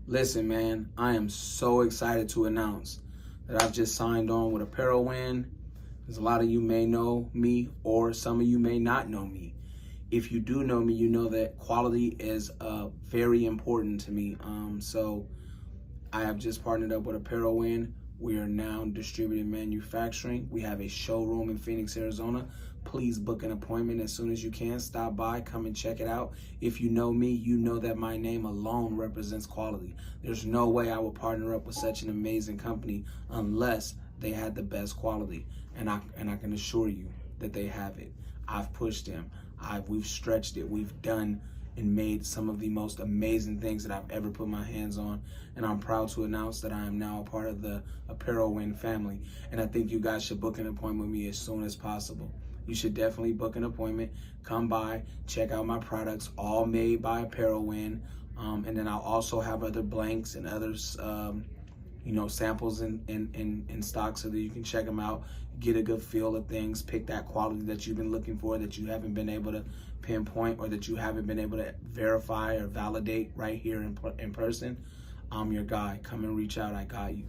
Listen, man, I am so excited to announce that I've just signed on with ApparelWin. There's a lot of you may know me, or some of you may not know me. If you do know me, you know that quality is very important to me. So I have just partnered up with ApparelWin. We are now distributing manufacturing. We have a showroom in Phoenix, Arizona. Please book an appointment as soon as you can. Stop by, come and check it out. If you know me, you know that my name alone represents quality. There's no way I would partner up with such an amazing company unless they had the best quality. And I can assure you that they have it. I've pushed them. We've stretched it. We've done and made some of the most amazing things that I've ever put my hands on. And I'm proud to announce that I am now a part of the ApparelWin family. And I think you guys should book an appointment with me as soon as possible. You should definitely book an appointment. Come by, check out my products, all made by ApparelWin. And then I'll also have other blanks and others, samples in stock so that you can check them out, get a good feel of things, pick that quality that you've been looking for that you haven't been able to pinpoint or that you haven't been able to verify or validate right here in person. I'm your guy. Come and reach out. I got you.